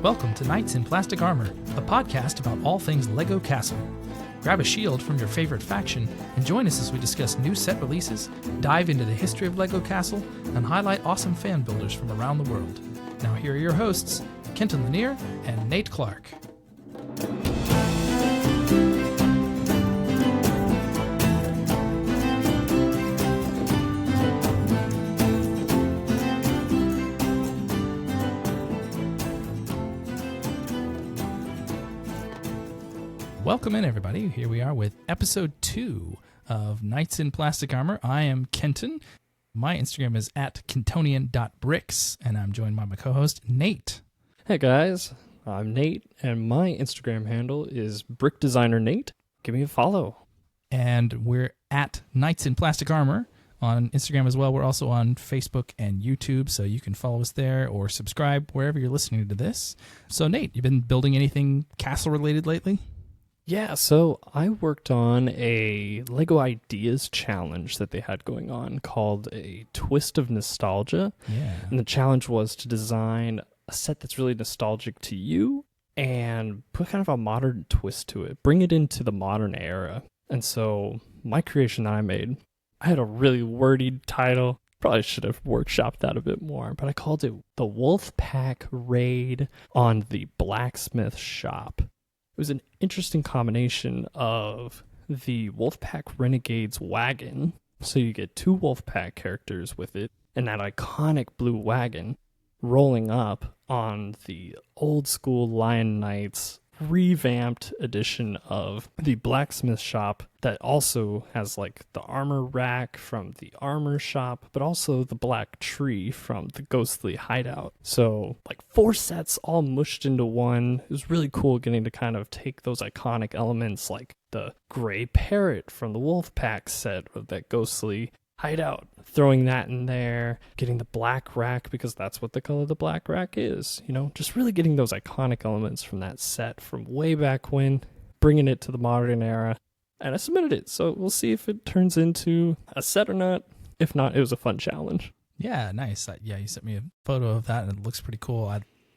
Welcome to Knights in Plastic Armor, a podcast about all things LEGO Castle. Grab a shield from your favorite faction and join us as we discuss new set releases, dive into the history of LEGO Castle, and highlight awesome fan builders from around the world. Now here are your hosts, Kenton and Nate and Nate Clark. Welcome in, everybody. Here we are with episode 2 of Knights in Plastic Armor. I am Kenton. My Instagram is at kentonian.bricks, and I'm joined by my co-host, Nate. Hey guys, I'm Nate, and my Instagram handle is brickdesignernate. Give me a follow. And we're at Knights in Plastic Armor on Instagram as well. We're also on Facebook and YouTube, so you can follow us there or subscribe wherever you're listening to this. So, Nate, you been building anything castle-related lately? Yeah, so I worked on a LEGO Ideas challenge that they had going on called a Twist of Nostalgia. Yeah. And the challenge was to design a set that's really nostalgic to you and put kind of a modern twist to it, bring it into the modern era. And so my creation that I made, I had a really wordy title. Probably should have workshopped that a bit more, but I called it the Wolfpack Raid on the Blacksmith Shop. It was an interesting combination of the Wolfpack Renegades wagon, so you get 2 Wolfpack characters with it, and that iconic blue wagon rolling up on the old school Lion Knights revamped edition of the Blacksmith Shop that also has like the armor rack from the armor shop, but also the black tree from the ghostly hideout. So like 4 sets all mushed into one. It was really cool getting to kind of take those iconic elements like the gray parrot from the Wolfpack set of that ghostly hideout, throwing that in there, getting the black rack because that's what the color of the black rack is, you know, just really getting those iconic elements from that set from way back when, bringing it to the modern era. And I submitted it, so we'll see if it turns into a set or not. If not, it was a fun challenge. Yeah, nice. Yeah, you sent me a photo of that, and it looks pretty cool.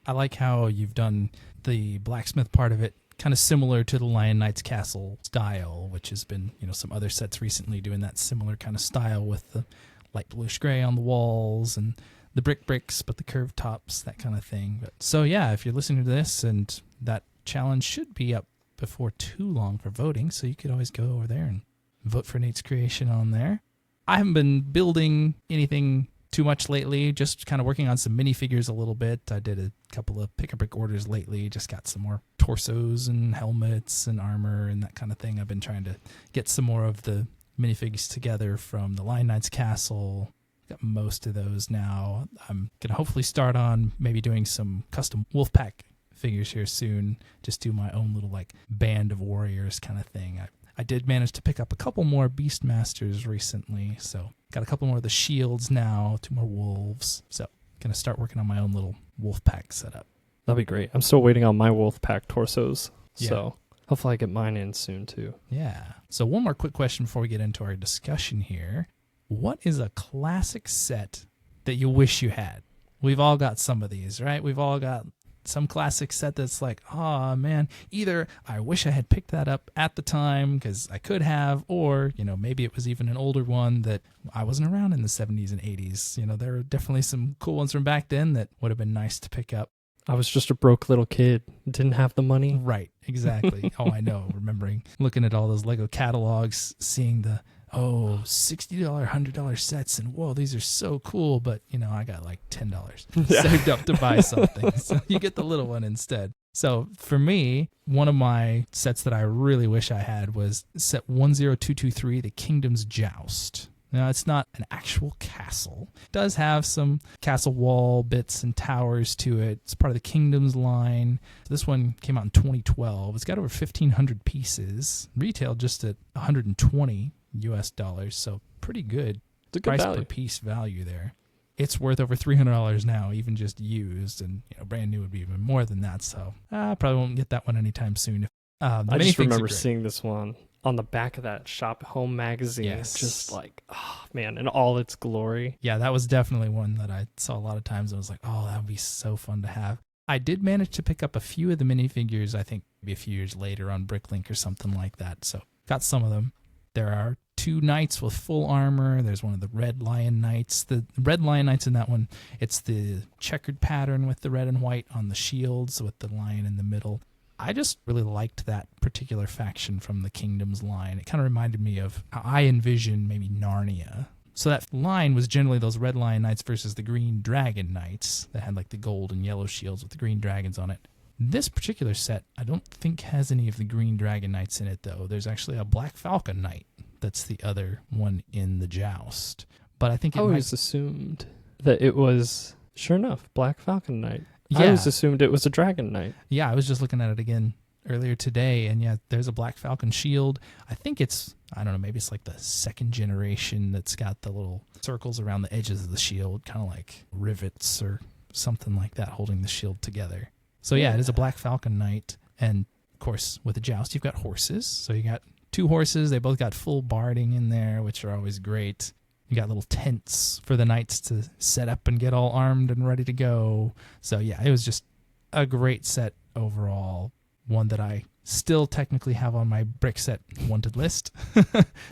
I like how you've done the blacksmith part of it kind of similar to the Lion Knight's Castle style, which has been, you know, some other sets recently doing that similar kind of style with the light bluish gray on the walls and the bricks, but the curved tops, that kind of thing. But so yeah, if you're listening to this, and that challenge should be up before too long for voting, so you could always go over there and vote for Nate's creation on there. I haven't been building anything too much lately, just kind of working on some minifigures a little bit. I did a couple of pick-a-brick orders lately, just got some more torsos and helmets and armor and that kind of thing. I've been trying to get some more of the minifigures together from the Lion Knight's Castle. Got most of those now. I'm going to hopefully start on maybe doing some custom Wolfpack figures here soon, just do my own little like band of warriors kind of thing. I did manage to pick up a couple more Beastmasters recently, so got a couple more of the shields now, 2 more wolves. So gonna start working on my own little Wolfpack setup. That'll be great. I'm still waiting on my Wolfpack torsos, Yeah. so hopefully I get mine in soon too. Yeah. So one more quick question before we get into our discussion here. What is a classic set that you wish you had? We've all got some of these, right? We've all got some classic set that's like, oh man, either I wish I had picked that up at the time because I could have, or, you know, maybe it was even an older one that I wasn't around in the 70s and 80s. You know, there are definitely some cool ones from back then that would have been nice to pick up. I was just a broke little kid, didn't have the money. Right, exactly. Oh, I know. Remembering looking at all those LEGO catalogs, seeing the, $60, $100 sets, and whoa, these are so cool, but, you know, I got like $10 saved up to buy something, so you get the little one instead. So for me, one of my sets that I really wish I had was set 10223, the Kingdom's Joust. Now, it's not an actual castle. It does have some castle wall bits and towers to it. It's part of the Kingdoms line. This one came out in 2012. It's got over 1,500 pieces, retailed just at $120 US dollars, so pretty good. It's a good price value. per piece value there. It's worth over $300 now, even just used, and you know, brand new would be even more than that. So I probably won't get that one anytime soon. I just remember seeing this one on the back of that Shop Home magazine. Yes. Just like, oh man, in all its glory. Yeah, that was definitely one that I saw a lot of times and was like, oh, that would be so fun to have. I did manage to pick up a few of the minifigures, I think maybe a few years later on Bricklink or something like that. So got some of them. There are 2 knights with full armor. There's one of the red lion knights. The red lion knights in that one, it's the checkered pattern with the red and white on the shields with the lion in the middle. I just really liked that particular faction from the Kingdoms line. It kind of reminded me of how I envision maybe Narnia. So that line was generally those red lion knights versus the green dragon knights that had like the gold and yellow shields with the green dragons on it. This particular set, I don't think has any of the green dragon knights in it, though. There's actually a black falcon knight. That's the other one in the Joust. But I think I always assumed that it was, sure enough, Black Falcon Knight. Yeah. I always assumed it was a Dragon Knight. Yeah, I was just looking at it again earlier today, and yeah, there's a Black Falcon shield. I think it's, I don't know, maybe it's like the second generation that's got the little circles around the edges of the shield, kind of like rivets or something like that holding the shield together. So yeah, it is a Black Falcon Knight, and of course, with the Joust, you've got horses. So you got 2 horses. They both got full barding in there, which are always great. You got little tents for the knights to set up and get all armed and ready to go. So yeah, it was just a great set overall. One that I still technically have on my brick set wanted list.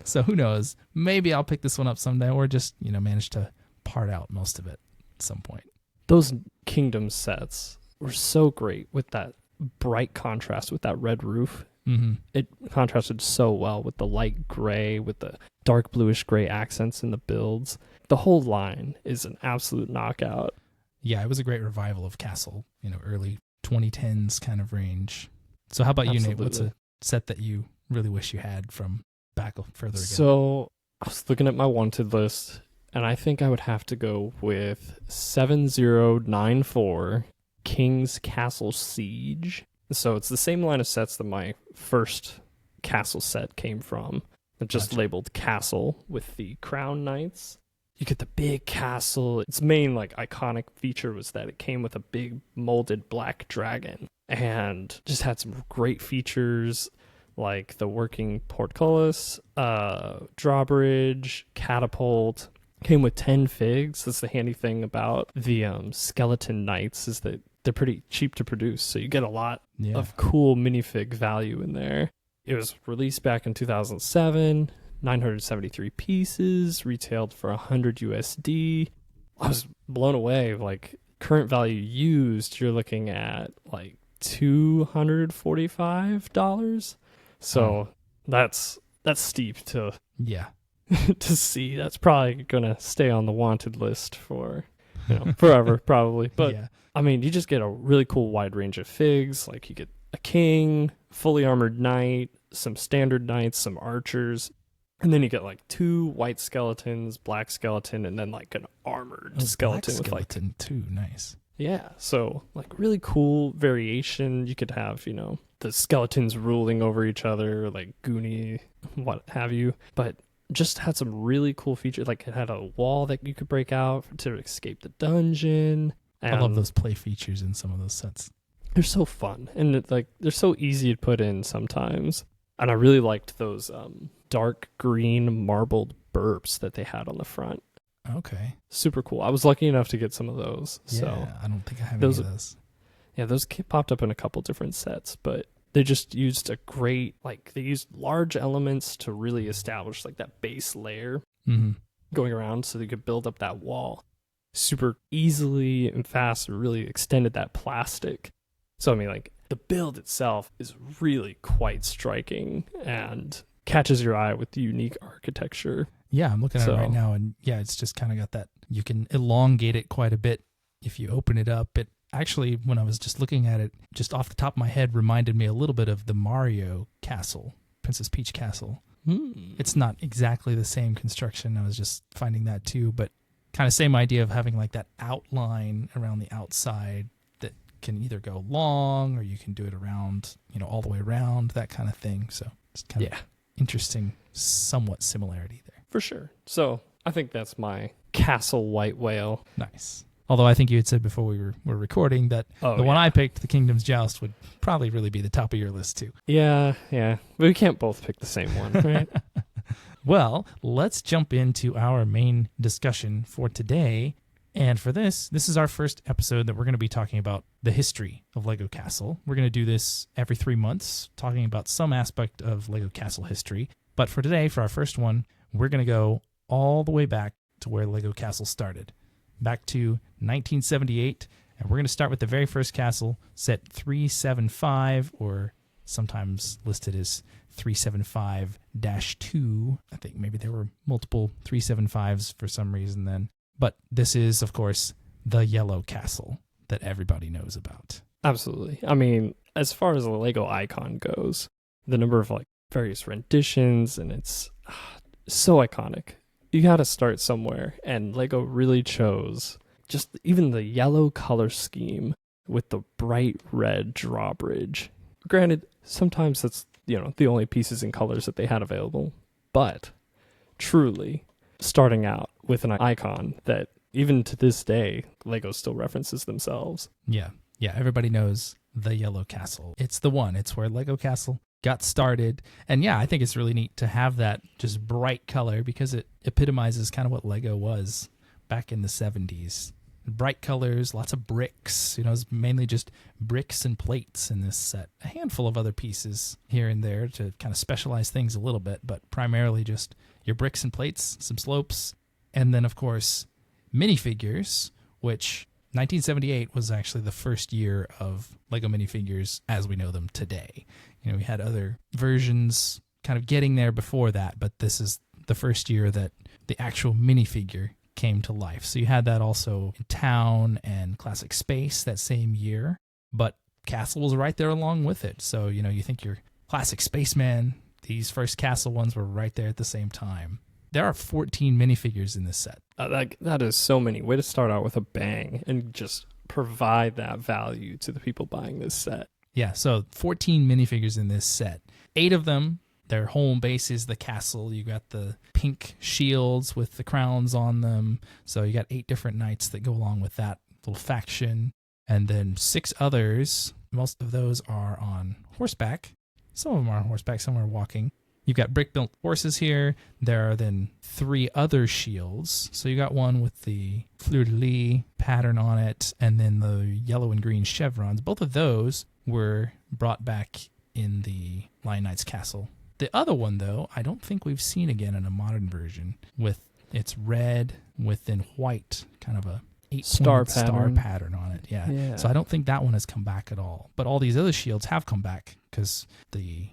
So who knows? Maybe I'll pick this one up someday, or just, manage to part out most of it at some point. Those Kingdom sets were so great with that bright contrast with that red roof. Mm-hmm. It contrasted so well with the light gray, with the dark bluish gray accents in the builds. The whole line is an absolute knockout. Yeah, it was a great revival of Castle, early 2010s kind of range. So how about you, Nate? What's a set that you really wish you had from back further ago? So I was looking at my wanted list, and I think I would have to go with 7094 King's Castle Siege. So it's the same line of sets that my first castle set came from. It's just labeled castle with the crown knights. You get the big castle. Its main iconic feature was that it came with a big molded black dragon and just had some great features like the working portcullis, drawbridge, catapult. Came with 10 figs. That's the handy thing about the skeleton knights, is that they're pretty cheap to produce, so you get a lot of cool minifig value in there. It was released back in 2007, 973 pieces, retailed for $100 USD. I was blown away. Current value used, you're looking at $245. So that's steep to to see. That's probably gonna stay on the wanted list for forever probably. But I mean, you just get a really cool wide range of figs. You get a king, fully armored knight, some standard knights, some archers, and then you get 2 white skeletons, black skeleton, and then an armored skeleton with skeleton too. Nice. Yeah, so really cool variation. You could have the skeletons ruling over each other, Goonie, what have you, but just had some really cool features. It had a wall that you could break out to escape the dungeon. I love those play features in some of those sets. They're so fun, and they're so easy to put in sometimes. And I really liked those dark green marbled burps that they had on the front. Okay. Super cool. I was lucky enough to get some of those. Yeah, so I don't think I have any of those. Yeah, those popped up in a couple different sets, but they just used a great, they used large elements to really establish that base layer going around so they could build up that wall super easily and fast, and really extended that plastic. So, I mean, the build itself is really quite striking and catches your eye with the unique architecture. Yeah, I'm looking at it right now, and yeah, it's just kind of got that, you can elongate it quite a bit if you open it up. It actually, when I was just looking at it, just off the top of my head, reminded me a little bit of the Mario castle, Princess Peach castle. It's not exactly the same construction. I was just finding that too, but kind of same idea of having that outline around the outside that can either go long or you can do it around, all the way around, that kind of thing. So it's kind of interesting, somewhat similarity there. For sure. So I think that's my castle white whale. Nice. Although I think you had said before we were recording that the one I picked, the Kingdom's Joust, would probably really be the top of your list too. Yeah. We can't both pick the same one, right? Well, let's jump into our main discussion for today. And for this is our first episode that we're going to be talking about the history of Lego Castle. We're going to do this every 3 months, talking about some aspect of Lego Castle history. But for today, for our first one, we're going to go all the way back to where Lego Castle started, back to 1978. And we're going to start with the very first castle, set 375, or sometimes listed as 375-2. I think maybe there were multiple 375s for some reason then. But this is, of course, the yellow castle that everybody knows about. Absolutely. I mean, as far as the Lego icon goes, the number of like various renditions, and it's so iconic. You got to start somewhere, and Lego really chose just even the yellow color scheme with the bright red drawbridge. Granted, sometimes that's, the only pieces and colors that they had available, but truly starting out with an icon that even to this day, Lego still references themselves. Yeah, everybody knows the yellow castle. It's the one. It's where Lego Castle got started. And yeah, I think it's really neat to have that just bright color because it epitomizes kind of what Lego was back in the 70s. Bright colors, lots of bricks. It's mainly just bricks and plates in this set. A handful of other pieces here and there to kind of specialize things a little bit, but primarily just your bricks and plates, some slopes, and then, of course, minifigures, which 1978 was actually the first year of Lego minifigures as we know them today. We had other versions kind of getting there before that, but this is the first year that the actual minifigure came to life. So you had that also in Town and Classic Space that same year, but Castle was right there along with it. So, you think your Classic Spaceman, these first Castle ones were right there at the same time. There are 14 minifigures in this set. That is so many. Way to start out with a bang and just provide that value to the people buying this set. Yeah, so 14 minifigures in this set. 8 of them, their home base is the castle. You got the pink shields with the crowns on them. So you got 8 different knights that go along with that little faction. And then 6 others. Most of those are on horseback. Some of them are on horseback, some are walking. You've got brick-built horses here. There are then 3 other shields. So you got one with the fleur-de-lis pattern on it, and then the yellow and green chevrons. Both of those were brought back in the Lion Knight's castle. The other one, though, I don't think we've seen again in a modern version, with its red with then white, kind of a 8-point star pattern on it. Yeah. So I don't think that one has come back at all. But all these other shields have come back because the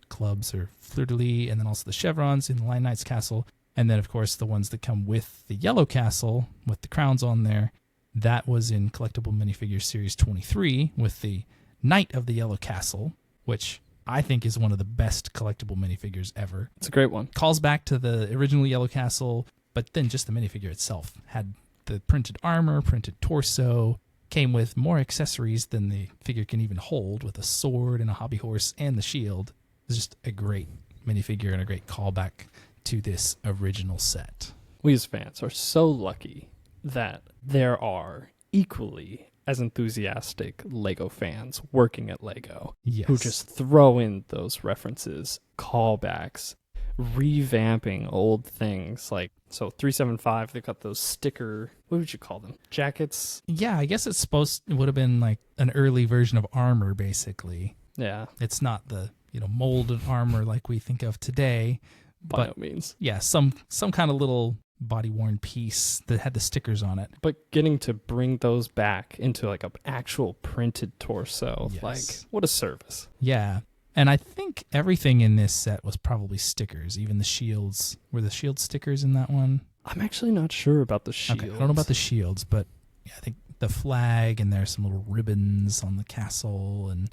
clubs are fleur-de-lis, and then also the chevrons in the Lion Knight's castle. And then, of course, the ones that come with the yellow castle with the crowns on there. That was in Collectible Minifigures Series 23 with the Knight of the Yellow Castle, which I think is one of the best collectible minifigures ever. It's a great one. Calls back to the original Yellow Castle, but then just the minifigure itself had the printed armor, printed torso, came with more accessories than the figure can even hold, with a sword and a hobby horse and the shield. It's just a great minifigure and a great callback to this original set. We as fans are so lucky that there are equally as enthusiastic Lego fans working at Lego who just throw in those references, callbacks, revamping old things. Like, so 375, they've got those sticker, what would you call them? Jackets? Yeah, I guess it would have been like an early version of armor, basically. Yeah. It's not the, molded armor like we think of today. By no means. Yeah, some kind of little body-worn piece that had the stickers on it. But getting to bring those back into like an actual printed torso, like, what a service. Yeah. And I think everything in this set was probably stickers, even the shields. Were the shield stickers in that one? I'm actually not sure about the shields. Okay, I don't know about the shields, but yeah, I think the flag, and there's some little ribbons on the castle, and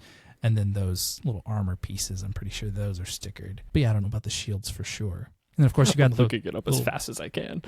then those little armor pieces, I'm pretty sure those are stickered. But yeah, I don't know about the shields for sure. And then, of course, you got looking it up as fast as I can.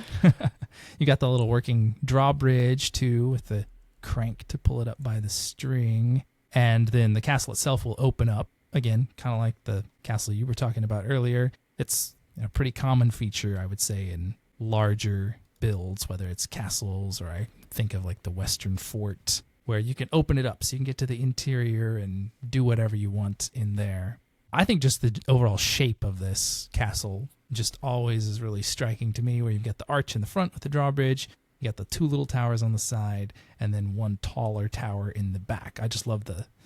You got the little working drawbridge, too, with the crank to pull it up by the string. And then the castle itself will open up. Again, kind of like the castle you were talking about earlier. It's a pretty common feature, I would say, in larger builds, whether it's castles or I think of like the Western Fort, where you can open it up so you can get to the interior and do whatever you want in there. I think just the overall shape of this castle just always is really striking to me, where you've got the arch in the front with the drawbridge, You got the two little towers on the side and then one taller tower in the back. I just love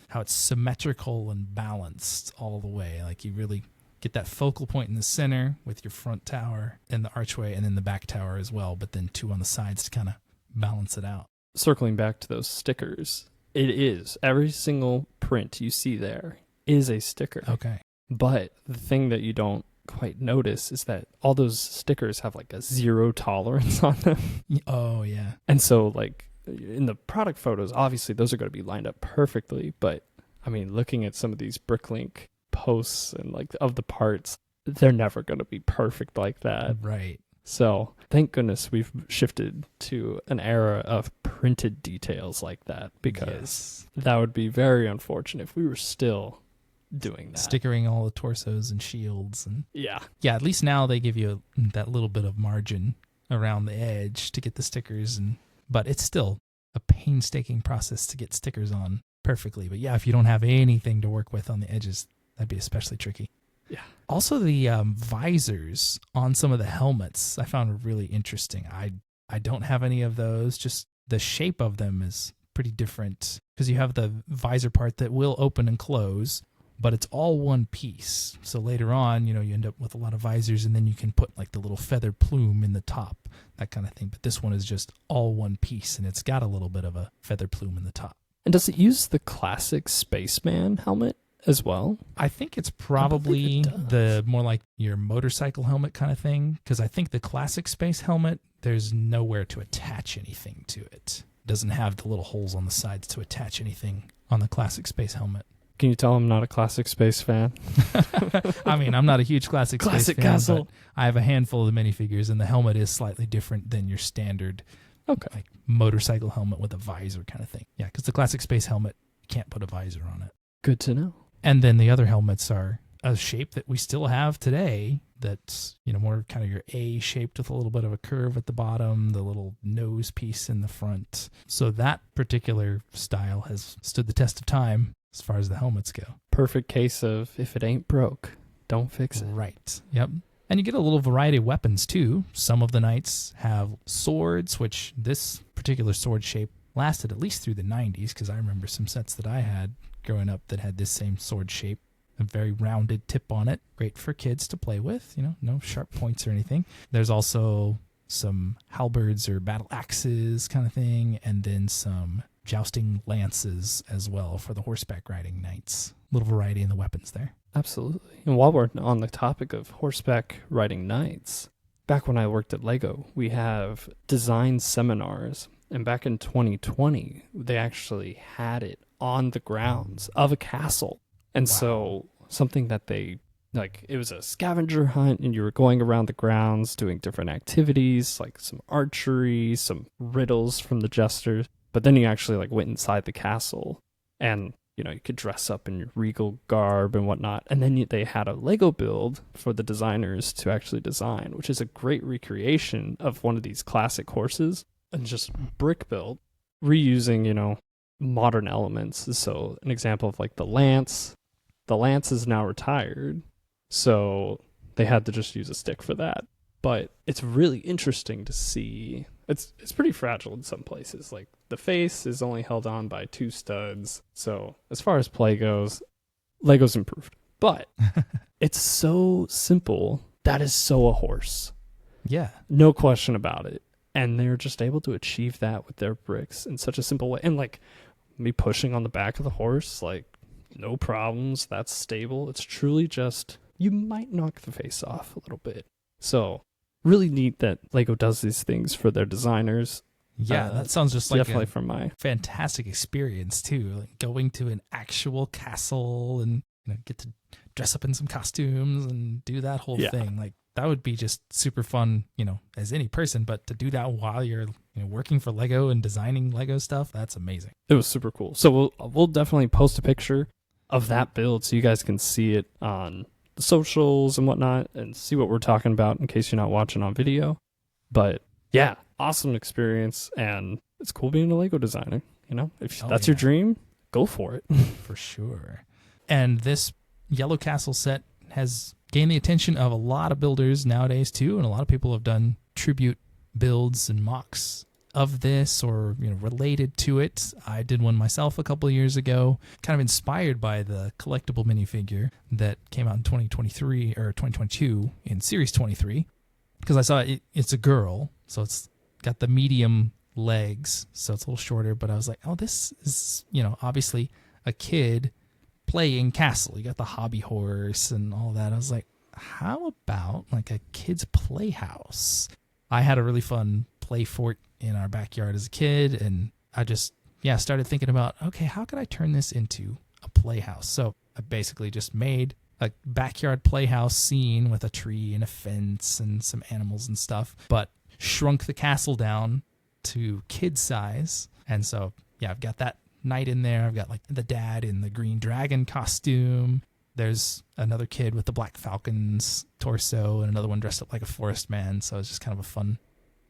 how it's symmetrical and balanced all the way. Like you really get that focal point in the center with your front tower and the archway and then the back tower as well, but then two on the sides to kind of balance it out. Circling back to those stickers, it is. Every single print you see there is a sticker. Okay. But the thing that you don't quite notice is that all those stickers have like a 0 tolerance on them. Oh, yeah. And so like in the product photos, obviously those are going to be lined up perfectly. But I mean, looking at some of these Bricklink posts and like of the parts, they're never going to be perfect like that. Right. So thank goodness we've shifted to an era of printed details like that, because that would be very unfortunate if we were still doing that. Stickering all the torsos and shields. And yeah, at least now they give you that little bit of margin around the edge to get the stickers. But it's still a painstaking process to get stickers on perfectly. But yeah, if you don't have anything to work with on the edges, that'd be especially tricky. Yeah. Also, the visors on some of the helmets I found really interesting. I don't have any of those. Just the shape of them is pretty different because you have the visor part that will open and close, but it's all one piece. So later on, you end up with a lot of visors, and then you can put like the little feather plume in the top, that kind of thing. But this one is just all one piece, and it's got a little bit of a feather plume in the top. And does it use the classic spaceman helmet as well? I think it's probably the more like your motorcycle helmet kind of thing, because I think the classic space helmet, there's nowhere to attach anything to it. It doesn't have the little holes on the sides to attach anything on the classic space helmet. Can you tell I'm not a classic space fan? I mean, I'm not a huge classic space fan, castle. but I have a handful of the minifigures, and the helmet is slightly different than your standard like motorcycle helmet with a visor kind of thing. Yeah, because the classic space helmet, you can't put a visor on it. Good to know. And then the other helmets are a shape that we still have today that's, more kind of your A-shaped with a little bit of a curve at the bottom, the little nose piece in the front. So that particular style has stood the test of time as far as the helmets go. Perfect case of if it ain't broke, don't fix it. Right. Yep. And you get a little variety of weapons too. Some of the knights have swords, which this particular sword shape lasted at least through the 90s, because I remember some sets that I had growing up that had this same sword shape, a very rounded tip on it. Great for kids to play with, no sharp points or anything. There's also some halberds or battle axes kind of thing, and then some jousting lances as well for the horseback riding knights. Little variety in the weapons there. Absolutely. And while we're on the topic of horseback riding knights, back when I worked at Lego, we have design seminars. And back in 2020, they actually had it on the grounds of a castle. And so something that they, it was a scavenger hunt, and you were going around the grounds doing different activities, like some archery, some riddles from the jesters. But then you actually went inside the castle, and you could dress up in your regal garb and whatnot. And then they had a Lego build for the designers to actually design, which is a great recreation of one of these classic horses, and just brick build, reusing, modern elements. So an example of the lance is now retired, so they had to just use a stick for that. But it's really interesting to see. It's pretty fragile in some places. The face is only held on by 2 studs. So as far as play goes, Lego's improved. But it's so simple. That is so a horse. Yeah. No question about it. And they're just able to achieve that with their bricks in such a simple way. And me pushing on the back of the horse, no problems. That's stable. It's truly just, you might knock the face off a little bit. So really neat that Lego does these things for their designers. Yeah, that sounds just like definitely from my fantastic experience too. Going to an actual castle and get to dress up in some costumes and do that whole thing. That would be just super fun, as any person. But to do that while you're working for Lego and designing Lego stuff, that's amazing. It was super cool. So we'll definitely post a picture of that build so you guys can see it on the socials and whatnot and see what we're talking about in case you're not watching on video. But yeah, awesome experience, and it's cool being a Lego designer. If that's your dream, go for it. For sure. And this Yellow Castle set has gained the attention of a lot of builders nowadays too, and a lot of people have done tribute builds and MOCs of this or related to it. I did one myself a couple of years ago, kind of inspired by the collectible minifigure that came out in 2023 or 2022 in Series 23, because I saw it's a girl, so it's got the medium legs, so it's a little shorter, but I was like, oh, this is obviously a kid playing castle. You got the hobby horse and all that. I was like, how about like a kid's playhouse? I had a really fun play fort in our backyard as a kid, and I just started thinking about, okay, how could I turn this into a playhouse? So I basically just made a backyard playhouse scene with a tree and a fence and some animals and stuff, but shrunk the castle down to kid size. And so I've got that knight in there. I've got like the dad in the green dragon costume. There's another kid with the black falcon's torso and another one dressed up like a forest man. So it's just kind of a fun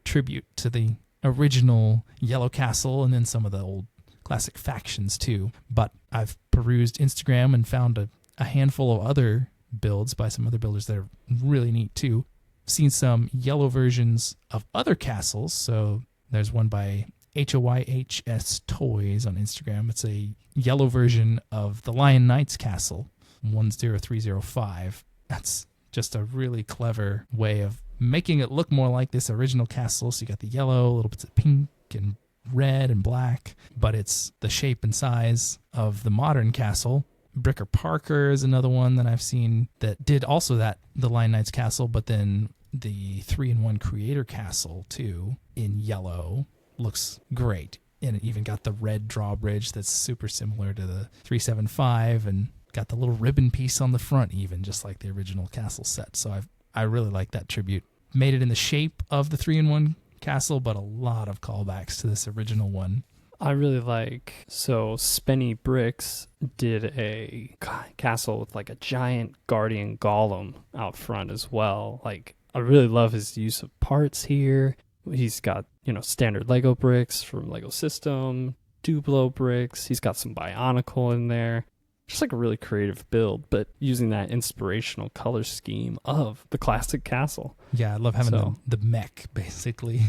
tribute to the original Yellow Castle and then some of the old classic factions too. But I've perused Instagram and found a handful of other builds by some other builders that are really neat too. Seen some yellow versions of other castles. So there's one by HOYHS Toys on Instagram. It's a yellow version of the Lion Knight's castle, 10305. That's just a really clever way of making it look more like this original castle. So you got the yellow, little bits of pink and red and black, but it's the shape and size of the modern castle. Bricker Parker is another one that I've seen that did also the Lion Knight's castle, but then the 3-in-1 Creator Castle too in yellow looks great. And it even got the red drawbridge that's super similar to the 375 and got the little ribbon piece on the front even, just like the original castle set. So I really like that tribute. Made it in the shape of the 3-in-1 castle, but a lot of callbacks to this original one. I really like, so Spenny Bricks did a castle with like a giant guardian golem out front as well. Like, I really love his use of parts here. He's got, standard Lego bricks from Lego System, Duplo bricks. He's got some Bionicle in there. Just like a really creative build, but using that inspirational color scheme of the classic castle. Yeah, I love having the mech, basically,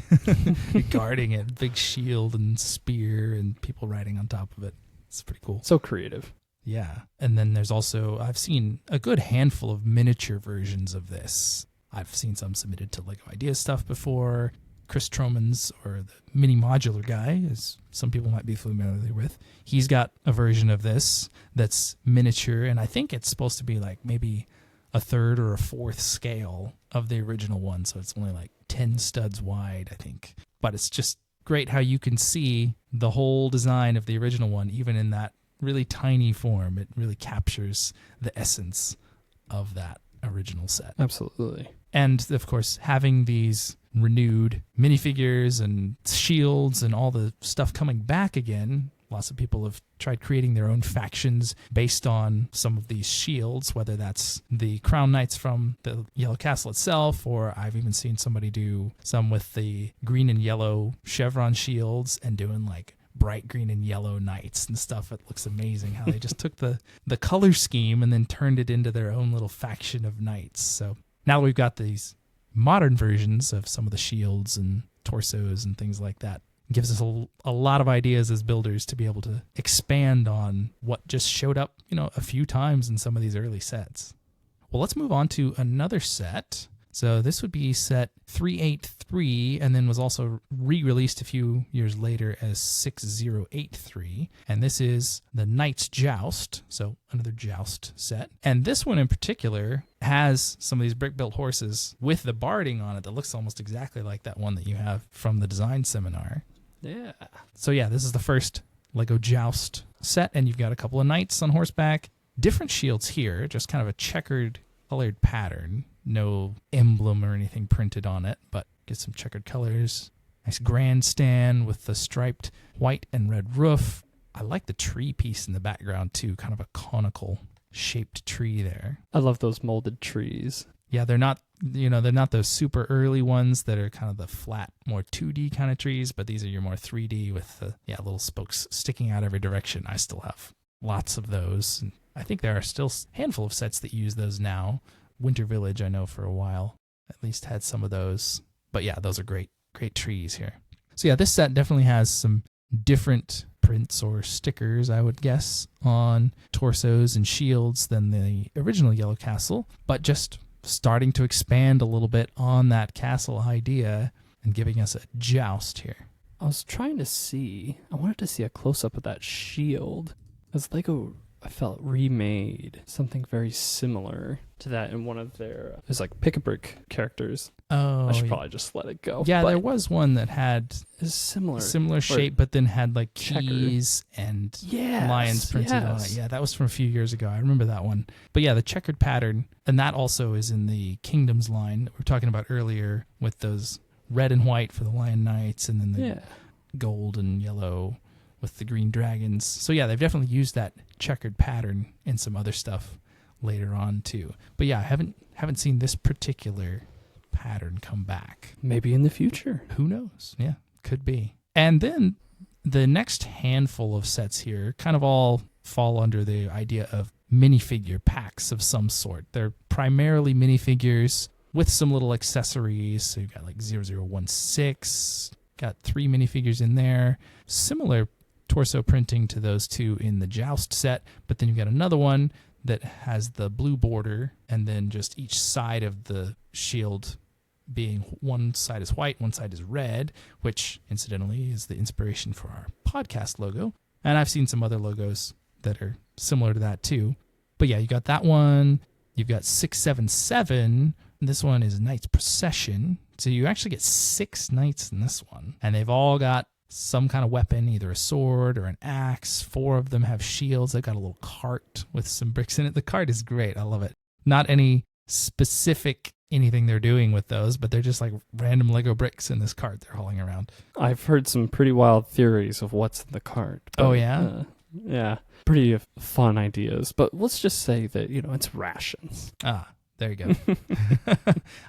guarding it. Big shield and spear and people riding on top of it. It's pretty cool. So creative. Yeah. And then there's also, I've seen a good handful of miniature versions of this. I've seen some submitted to Lego Ideas stuff before. Chris Tromans, or the mini modular guy, as some people might be familiar with, he's got a version of this that's miniature, and I think it's supposed to be like maybe a third or a fourth scale of the original one, so it's only like 10 studs wide, I think. But it's just great how you can see the whole design of the original one, even in that really tiny form. It really captures the essence of that original set. Absolutely. And, of course, having these renewed minifigures and shields and all the stuff coming back again, lots of people have tried creating their own factions based on some of these shields, whether that's the Crown Knights from the Yellow Castle itself, or I've even seen somebody do some with the green and yellow chevron shields and doing like bright green and yellow knights and stuff. It looks amazing how they just took the color scheme and then turned it into their own little faction of knights. So now we've got these modern versions of some of the shields and torsos and things like that. It gives us a lot of ideas as builders to be able to expand on what just showed up, a few times in some of these early sets. Well, let's move on to another set. So this would be set 383, and then was also re-released a few years later as 6083. And this is the Knight's Joust, so another Joust set. And this one in particular has some of these brick-built horses with the barding on it that looks almost exactly like that one that you have from the design seminar. Yeah. So yeah, this is the first Lego Joust set, and you've got a couple of knights on horseback. Different shields here, just kind of a checkered colored pattern. No emblem or anything printed on it, but get some checkered colors. Nice grandstand with the striped white and red roof. I like the tree piece in the background too, kind of a conical shaped tree there. I love those molded trees. Yeah, they're not those super early ones that are kind of the flat, more 2D kind of trees, but these are your more 3D with the little spokes sticking out every direction. I still have lots of those. And I think there are still a handful of sets that use those now. Winter Village, I know for a while, at least had some of those. But yeah, those are great trees here. So yeah, this set definitely has some different prints or stickers, I would guess, on torsos and shields than the original Yellow Castle, but just starting to expand a little bit on that castle idea and giving us a joust here. I was trying to see, I wanted to see a close-up of that shield, as Lego, I felt, remade something very similar to that in one of their, it's like pick-a-brick characters. Oh, I should probably just let it go. Yeah, but there was one that had it's similar shape, but then had like checkered keys and Yes, lions printed on it. Yeah, that was from a few years ago. I remember that one. But yeah, the checkered pattern, and that also is in the Kingdoms line that we were talking about earlier with those red and white for the Lion Knights, and then the gold and yellow with the green dragons. So yeah, they've definitely used that checkered pattern in some other stuff later on too. But yeah, I haven't seen this particular pattern come back. Maybe in the future. Who knows? Yeah, could be. And then the next handful of sets here kind of all fall under the idea of minifigure packs of some sort. They're primarily minifigures with some little accessories. So you've got like 0016, got 3 minifigures in there. Similar torso printing to those 2 in the Joust set, but then you've got another one that has the blue border and then just each side of the shield being one side is white, one side is red, which incidentally is the inspiration for our podcast logo. And I've seen some other logos that are similar to that too. But yeah, you got that one. You've got 677. This one is Knight's Procession. So you actually get 6 knights in this one. And they've all got some kind of weapon, either a sword or an axe. 4 of them have shields. They've got a little cart with some bricks in it. The cart is great. I love it. Not any specific anything they're doing with those, but they're just like random Lego bricks in this cart they're hauling around. I've heard some pretty wild theories of what's in the cart. Oh, yeah? Yeah. Pretty fun ideas. But let's just say that, it's rations. Ah, there you go.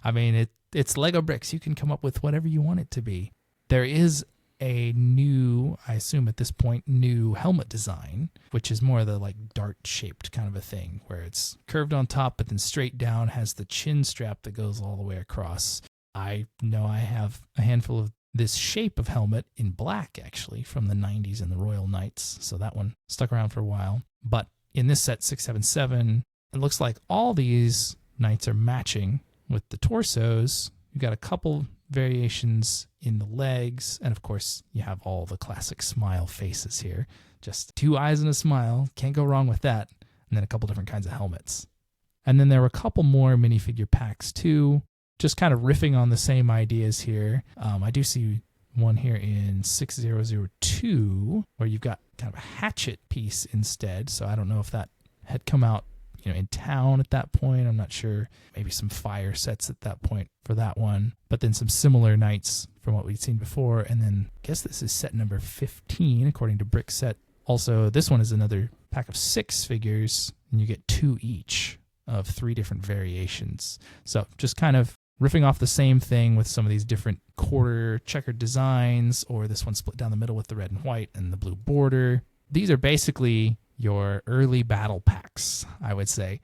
I mean, it's Lego bricks. You can come up with whatever you want it to be. There is a new, I assume at this point, new helmet design, which is more of the like dart-shaped kind of a thing, where it's curved on top, but then straight down, has the chin strap that goes all the way across. I know I have a handful of this shape of helmet in black, actually, from the 90s and the Royal Knights, so that one stuck around for a while. But in this set, 677, it looks like all these knights are matching with the torsos. You've got a couple variations in the legs, and of course you have all the classic smile faces here. Just 2 eyes and a smile, can't go wrong with that. And then a couple different kinds of helmets. And then there were a couple more minifigure packs too, just kind of riffing on the same ideas here. I do see one here in 6002 where you've got kind of a hatchet piece instead. So I don't know if that had come out in town at that point. I'm not sure. Maybe some fire sets at that point for that one. But then some similar knights from what we'd seen before. And then I guess this is set number 15, according to Brick Set. Also, this one is another pack of 6 figures, and you get 2 each of 3 different variations. So just kind of riffing off the same thing with some of these different quarter checkered designs, or this one split down the middle with the red and white and the blue border. These are basically your early battle packs, I would say,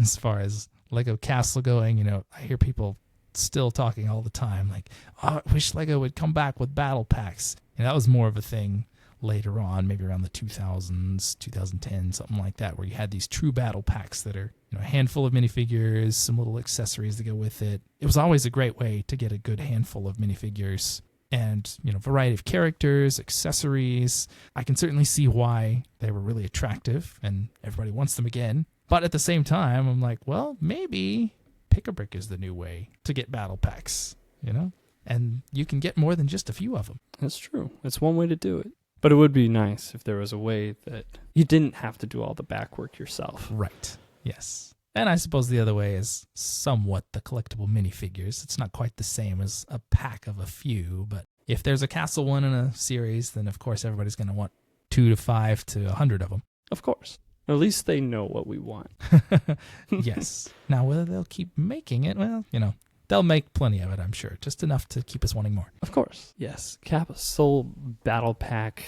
as far as Lego Castle going. I hear people still talking all the time like, oh, I wish Lego would come back with battle packs. And that was more of a thing later on, maybe around the 2000s, 2010, something like that, where you had these true battle packs that are a handful of minifigures, some little accessories to go with it. It was always a great way to get a good handful of minifigures. And, variety of characters, accessories. I can certainly see why they were really attractive and everybody wants them again. But at the same time, I'm like, well, maybe Pick-a-Brick is the new way to get battle packs, And you can get more than just a few of them. That's true. It's one way to do it. But it would be nice if there was a way that you didn't have to do all the back work yourself. Right. Yes. And I suppose the other way is somewhat the collectible minifigures. It's not quite the same as a pack of a few, but if there's a castle one in a series, then of course everybody's going to want 2 to 5 to 100 of them. Of course. At least they know what we want. Yes. Now, whether they'll keep making it, well, they'll make plenty of it, I'm sure. Just enough to keep us wanting more. Of course. Yes. Castle battle pack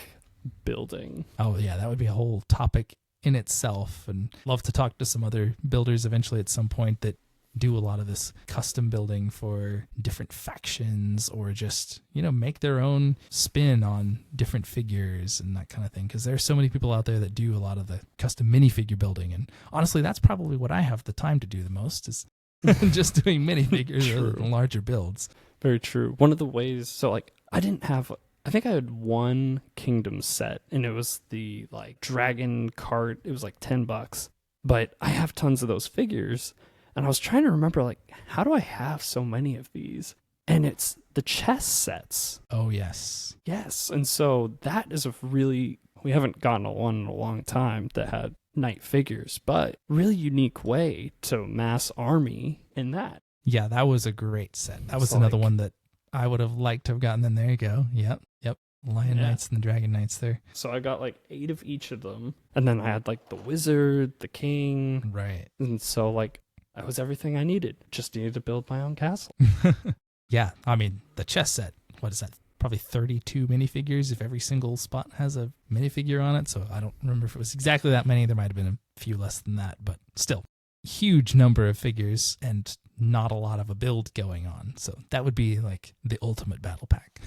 building. Oh, yeah. That would be a whole topic in itself, and love to talk to some other builders eventually at some point that do a lot of this custom building for different factions, or just, make their own spin on different figures and that kind of thing. Because there's so many people out there that do a lot of the custom minifigure building. And honestly, that's probably what I have the time to do the most, is just doing minifigures rather than larger builds. Very true. One of the ways, so I think I had one kingdom set, and it was the dragon cart. It was $10, but I have tons of those figures. And I was trying to remember, how do I have so many of these? And it's the chess sets. Oh, yes. Yes. And so that is we haven't gotten one in a long time that had knight figures, but really unique way to mass army in that. Yeah, that was a great set. That was another one that I would have liked to have gotten. Then there you go. Yep. Lion Knights and the Dragon Knights there. So I got 8 of each of them. And then I had the wizard, the king. Right. And so that was everything I needed. Just needed to build my own castle. Yeah, I mean, the chess set, what is that? Probably 32 minifigures if every single spot has a minifigure on it. So I don't remember if it was exactly that many. There might have been a few less than that, but still, huge number of figures and not a lot of a build going on. So that would be the ultimate battle pack,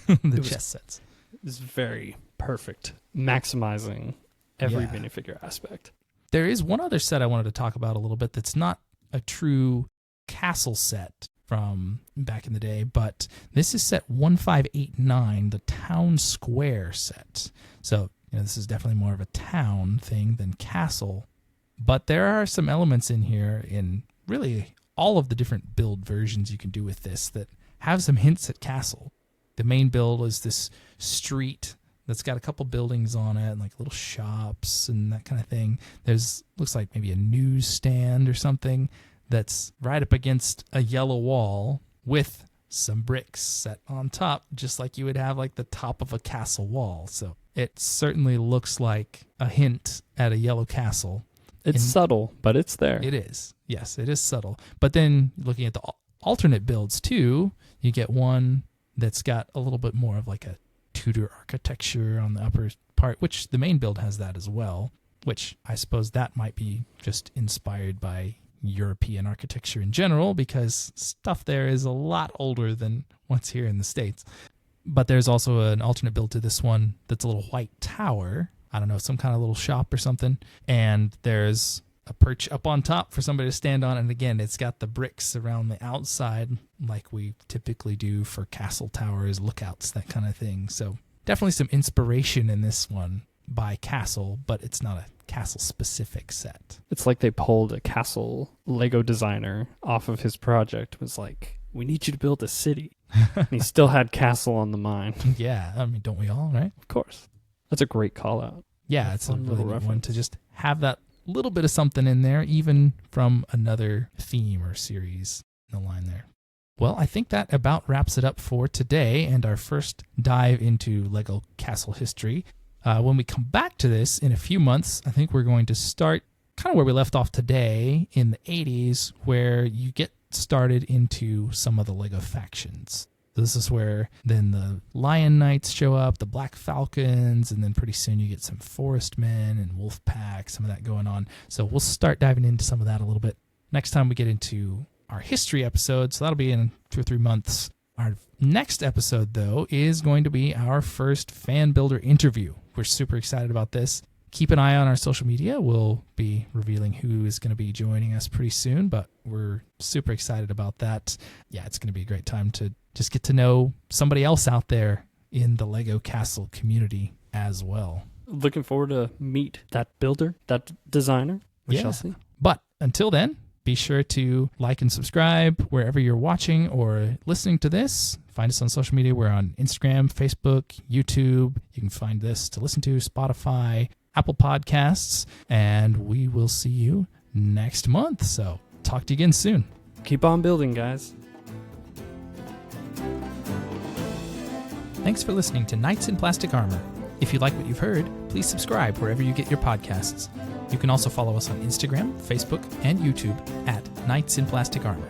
chess sets. It's very perfect, maximizing every minifigure aspect. There is one other set I wanted to talk about a little bit that's not a true castle set from back in the day, but this is set 1589, the town square set. So, this is definitely more of a town thing than castle, but there are some elements in here in really all of the different build versions you can do with this that have some hints at castle. The main build is this street that's got a couple buildings on it and little shops and that kind of thing. Looks like maybe a newsstand or something that's right up against a yellow wall with some bricks set on top, just like you would have the top of a castle wall. So it certainly looks like a hint at a yellow castle. It's subtle, but it's there. It is. Yes, it is subtle. But then looking at the alternate builds too, you get one that's got a little bit more of a Tudor architecture on the upper part, which the main build has that as well, which I suppose that might be just inspired by European architecture in general, because stuff there is a lot older than what's here in the States. But there's also an alternate build to this one that's a little white tower. I don't know, some kind of little shop or something. And there's a perch up on top for somebody to stand on. And again, it's got the bricks around the outside like we typically do for castle towers, lookouts, that kind of thing. So definitely some inspiration in this one by castle, but it's not a castle specific set. It's like they pulled a castle Lego designer off of his project. It was we need you to build a city. And he still had castle on the mind. Yeah, I mean, don't we all, right? Of course. That's a great call out. Yeah, it's a really neat one to just have that little bit of something in there, even from another theme or series in the line there. Well, I think that about wraps it up for today and our first dive into Lego castle history. When we come back to this in a few months, I think we're going to start kind of where we left off today in the 80s, where you get started into some of the Lego factions. This is where then the Lion Knights show up, the Black Falcons, and then pretty soon you get some Forest Men and Wolf Pack, some of that going on. So we'll start diving into some of that a little bit next time we get into our history episode. So that'll be in 2 or 3 months. Our next episode, though, is going to be our first fan builder interview. We're super excited about this. Keep an eye on our social media. We'll be revealing who is going to be joining us pretty soon, but we're super excited about that. Yeah, it's going to be a great time to just get to know somebody else out there in the Lego Castle community as well. Looking forward to meet that builder, that designer. We shall see. But until then, be sure to like and subscribe wherever you're watching or listening to this. Find us on social media. We're on Instagram, Facebook, YouTube. You can find this to listen to, Spotify, Apple Podcasts, and we will see you next month. So talk to you again soon. Keep on building, guys. Thanks for listening to Knights in Plastic Armor. If you like what you've heard, please subscribe wherever you get your podcasts. You can also follow us on Instagram, Facebook, and YouTube at Knights in Plastic Armor.